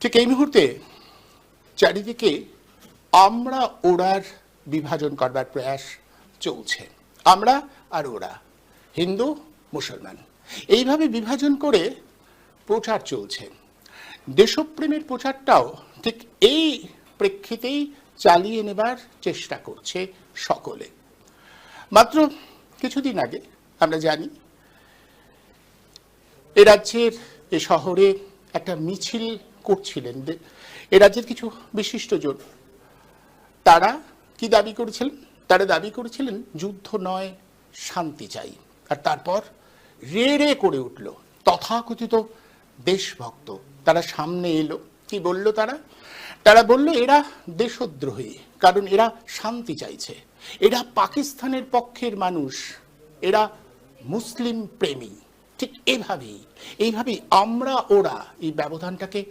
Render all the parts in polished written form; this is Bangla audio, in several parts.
ঠিক এই মুহূর্তে চারিদিকে আমরা ওরার বিভাজন করবার প্রয়াস চলছে। আমরা আর ওরা, হিন্দু মুসলমান, এইভাবে বিভাজন করে প্রচার চলছে। দেশপ্রেমের প্রচারটাও ঠিক এই প্রেক্ষিতেই চালিয়ে নেবার চেষ্টা করছে সকলে। মাত্র কিছুদিন আগে আমরা জানি এ রাজ্যের এ শহরে একটা মিছিল করছিলেন এ রাজ্যের কিছু বিশিষ্টজন। তারা কি দাবি করেছিলেন? তারা দাবি করেছিলেন যুদ্ধ নয়, শান্তি চাই। আর তারপর রে রে করে উঠল তথাকথিত দেশভক্ত। তারা সামনে এলো, কি বলল তারা? তারা বলল এরা দেশদ্রোহী, কারণ এরা শান্তি চাইছে, এরা পাকিস্তানের পক্ষের মানুষ, এরা মুসলিম প্রেমী। ঠিক এইভাবেই আমরা ওরা এই ব্যবধানটাকে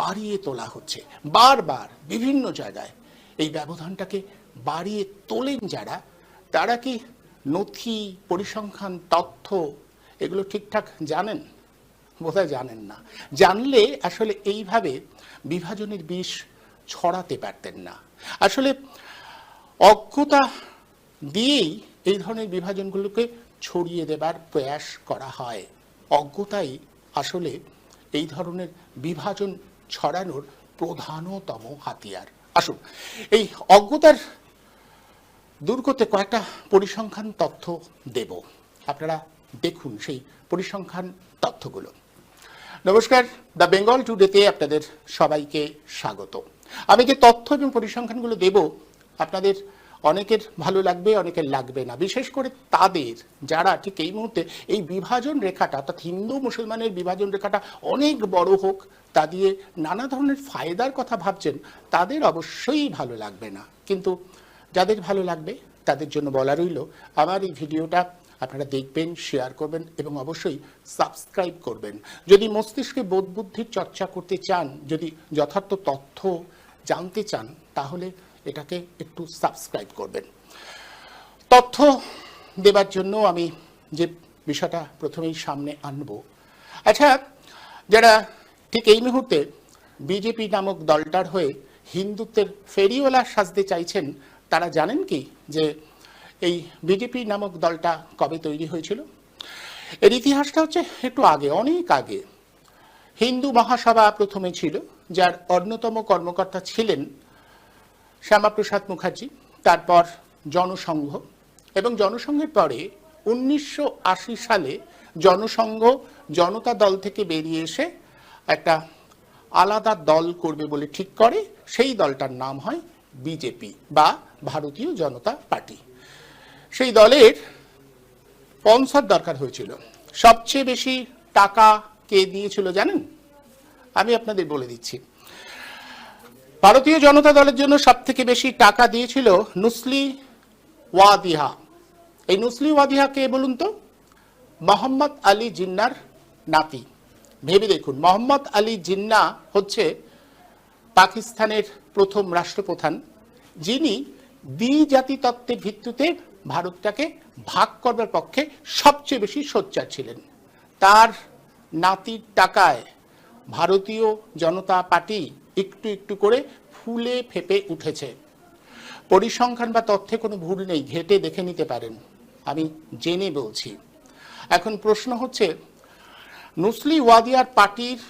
বাড়িয়ে তোলা হচ্ছে। বারবার বিভিন্ন জায়গায় এই ব্যবধানটাকে বাড়িয়ে তোলেন যারা, তারা কি নথি, পরিসংখ্যান, তথ্য এগুলো ঠিকঠাক জানেন? বোধহয় জানেন না। জানলে আসলে এইভাবে বিভাজনের বিষ ছড়াতে পারতেন না। আসলে অজ্ঞতা দিয়েই এই ধরনের বিভাজনগুলোকে ছড়িয়ে দেবার প্রয়াস করা হয়। অজ্ঞতাই আসলে এই ধরনের বিভাজন ছড়ানোর প্রধানতম হাতিয়ার। আসুন এই অজ্ঞতার দূর করতে কয়েকটা পরিসংখ্যান তথ্য দেব, আপনারা দেখুন সেই পরিসংখ্যান তথ্যগুলো। নমস্কার, দ্য বেঙ্গল টুডেতে আপনাদের সবাইকে স্বাগত। আমি যে তথ্য এবং পরিসংখ্যানগুলো দেব আপনাদের অনেকের ভালো লাগবে, অনেকের লাগবে না। বিশেষ করে তাদের যারা ঠিক এই মুহূর্তে এই বিভাজন রেখাটা, অর্থাৎ হিন্দু মুসলমানের বিভাজন রেখাটা অনেক বড় হোক, তা দিয়ে নানা ধরনের ফায়দার কথা ভাবছেন, তাদের অবশ্যই ভালো লাগবে না। কিন্তু যাদের ভালো লাগবে তাদের জন্য বলা রইল, আমার এই ভিডিওটা আপনারা দেখবেন, শেয়ার করবেন এবং অবশ্যই সাবস্ক্রাইব করবেন। যদি মস্তিষ্কে বোধ বুদ্ধির চর্চা করতে চান, যদি যথার্থ তথ্য জানতে চান, তাহলে এটাকে একটু সাবস্ক্রাইব করবেন। তথ্য দেবার জন্য আমি যে বিষয়টা প্রথমেই সামনে আনব, আচ্ছা, যারা ঠিক এই মুহূর্তে বিজেপি নামক দলটার হয়ে হিন্দুত্বের ফেরিওয়ালা সাজতে চাইছেন, তারা জানেন কি যে এই বিজেপি নামক দলটা কবে তৈরি হয়েছিল? এর ইতিহাসটা হচ্ছে একটু আগে, অনেক আগে। হিন্দু মহাসভা প্রথমে ছিল, যার অন্যতম কর্মকর্তা ছিলেন শ্যামাপ্রসাদ মুখার্জি, তারপর জনসংঘ, এবং জনসংঘের পরে 1980 সালে জনসংঘ জনতা দল থেকে বেরিয়ে এসে একটা আলাদা দল করবে বলে ঠিক করে। সেই দলটার নাম হয় বিজেপি বা ভারতীয় জনতা পার্টি। সেই দলের স্পন্সর দরকার হয়েছিল। সবচেয়ে বেশি টাকা কে দিয়েছিল জানেন? আমি আপনাদের বলে দিচ্ছি। ভারতীয় জনতা দলের জন্য সব থেকে বেশি টাকা দিয়েছিল নুসলি ওয়াদিহা। এই নুসলি ওয়াদিহা কে বলুন তো? মোহাম্মদ আলী জিন্নার নাতি। ভেবে দেখুন, মোহাম্মদ আলী জিন্না হচ্ছে পাকিস্তানের প্রথম রাষ্ট্রপ্রধান, যিনি দ্বিজাতি তত্ত্বের ভিত্তিতে ভারতটাকে ভাগ করবার পক্ষে সবচেয়ে বেশি সোচ্চার ছিলেন। তার নাতির টাকায় ভারতীয় জনতা পার্টি একটু একটু করে ফুলে ফেপে উঠেছে। পরিসংখ্যান বা তথ্যে কোনো ভুল নেই, ঘেটে দেখে নিতে পারেন, আমি জেনে বলছি। এখন প্রশ্ন হচ্ছে, নুসলি ওয়াদিয়ার পার্টির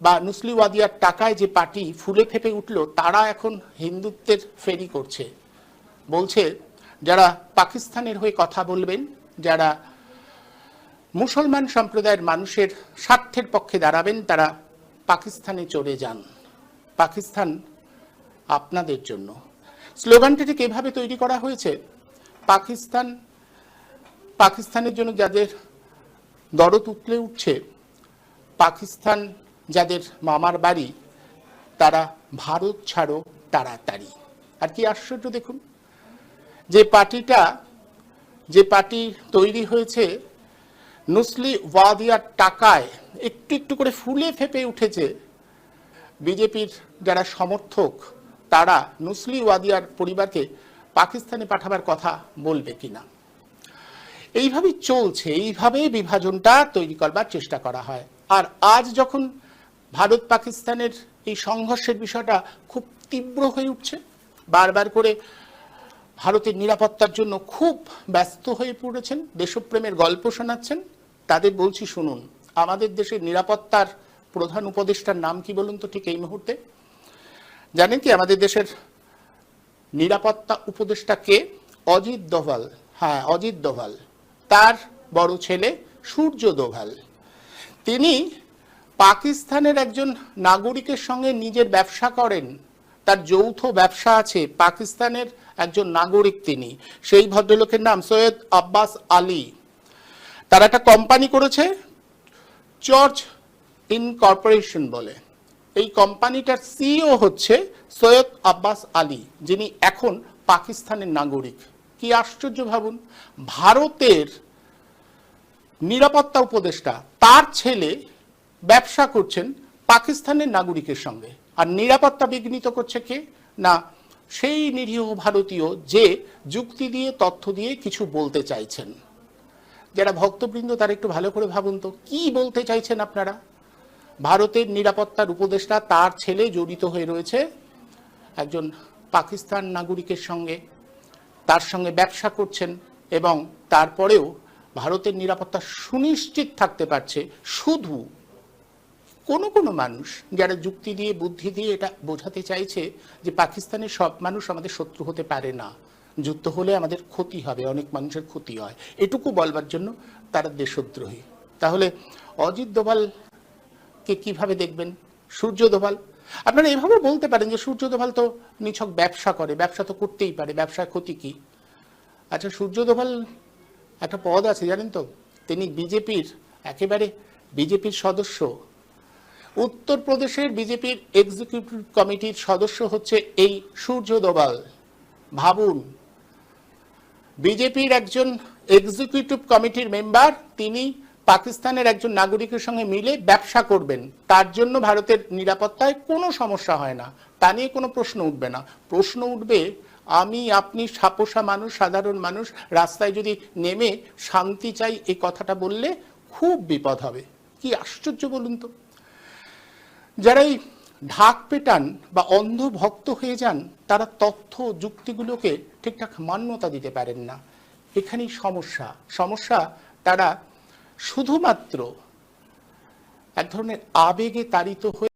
বা নুসলি ওয়াদিয়ার টাকায় যে পার্টি ফুলে ফেপে উঠল, তারা এখন হিন্দুত্বের ফেরি করছে। বলছে যারা পাকিস্তানের হয়ে কথা বলবেন, যারা মুসলমান সম্প্রদায়ের মানুষের স্বার্থের পক্ষে দাঁড়াবেন, তারা পাকিস্তানে চলে যান, পাকিস্তান আপনাদের জন্য। স্লোগানটি ঠিক এভাবে তৈরি করা হয়েছে, পাকিস্তানের জন্য যাদের দরদ উতলে উঠছে, পাকিস্তান যাদের মামার বাড়ি, তারা ভারত ছাড়ো তাড়াতাড়ি। আর কি আশ্চর্য দেখুন, যে পার্টি তৈরি হয়েছে নুসলি ওয়াদিয়ার টাকায়, একটু একটু করে ফুলে ফেপে উঠেছে, বিজেপির যারা সমর্থক তারা নুসলি ওয়াদিয়ার পরিবারকে পাকিস্তানে পাঠাবার কথা বলবে কিনা। এইভাবেই চলছে, এইভাবে বিভাজনটা তৈরি করবার চেষ্টা করা হয়। আর আজ যখন ভারত পাকিস্তানের এই সংঘর্ষের বিষয়টা খুব তীব্র হয়ে উঠছে। বারবার করে ভারতের নিরাপত্তার জন্য খুব ব্যস্ত হয়ে পড়েছেন, দেশপ্রেমের গল্প শোনাচ্ছেন। তাদের বলছি শুনুন, আমাদের দেশের নিরাপত্তার প্রধান উপদেষ্টার নাম কি বলুন তো ঠিক এই মুহূর্তে? জানেন কি আমাদের দেশের নিরাপত্তা উপদেষ্টা কে? অজিত দোভাল। হ্যাঁ, অজিত দোভাল। তার বড় ছেলে সূর্য দোভাল। তিনি পাকিস্তানের একজন নাগরিকের সঙ্গে নিজের ব্যবসা করেন, তার যৌথ ব্যবসা আছে। পাকিস্তানের একজন নাগরিক তিনি, সেই ভদ্রলোকের নাম সৈয়দ আব্বাস আলী। তারা একটা কোম্পানি করেছে চর্চ ইনকর্পোরেশন বলে। এই কোম্পানিটার সিইও হচ্ছে সৈয়দ আব্বাস আলী, যিনি এখন পাকিস্তানের নাগরিক। কি আশ্চর্য ভাবুন, ভারতের নিরাপত্তা উপদেষ্টা তার ছেলে ব্যবসা করছেন পাকিস্তানের নাগরিকের সঙ্গে, আর নিরাপত্তা বিঘ্নিত করছে কে? না, সেই নিরীহ ভারতীয় যে যুক্তি দিয়ে তথ্য দিয়ে কিছু বলতে চাইছেন। যারা ভক্তবৃন্দ তারা একটু ভালো করে ভাবুন তো, কি বলতে চাইছেন আপনারা? ভারতের নিরাপত্তার উপদেষ্টা তার ছেলে জড়িত হয়ে রয়েছে একজন পাকিস্তান নাগরিকের সঙ্গে, তার সঙ্গে ব্যবসা করছেন, এবং তারপরেও ভারতের নিরাপত্তা সুনিশ্চিত থাকতে পারছে শুধু কোনো কোনো মানুষ যারা যুক্তি দিয়ে বুদ্ধি দিয়ে এটা বোঝাতে চাইছে যে পাকিস্তানের সব মানুষ আমাদের শত্রু হতে পারে না, যুদ্ধ হলে আমাদের ক্ষতি হবে, অনেক মানুষের ক্ষতি হয়, এটুকু বলবার জন্য তারা দেশদ্রোহী। তাহলে অজিত দোভালকে কিভাবে দেখবেন? সূর্য দোভাল, আপনারা এভাবে বলতে পারেন যে সূর্য দোভাল তো নিছক ব্যবসা করে, ব্যবসা তো করতেই পারে, ব্যবসায় ক্ষতি কি? আচ্ছা, সূর্য দোভাল একটা পদ আছে জানেন তো, তিনি বিজেপির একেবারে বিজেপির সদস্য। উত্তরপ্রদেশের বিজেপির এক্সিকিউটিভ কমিটির সদস্য হচ্ছে এই সূর্য দোভাল। ভাবুন, বিজেপির একজন এক্সিকিউটিভ কমিটির মেম্বার, তিনি পাকিস্তানের একজন নাগরিকের সঙ্গে মিলে ব্যবসা করবেন, তার জন্য ভারতের নিরাপত্তায় কোনো সমস্যা হয় না, তা নিয়ে কোনো প্রশ্ন উঠবে না। প্রশ্ন উঠবে আমি আপনি সাপোসা মানুষ, সাধারণ মানুষ রাস্তায় যদি নেমে শান্তি চাই এই কথাটা বললে খুব বিপদ হবে। কি আশ্চর্য বলুন তো, যারা এই ঢাক পেটান বা অন্ধ ভক্ত হয়ে যান, তারা তথ্য যুক্তিগুলোকে ঠিকঠাক মান্যতা দিতে পারেন না। এখানেই সমস্যা। তারা শুধুমাত্র এক ধরনের আবেগে তাড়িত হয়ে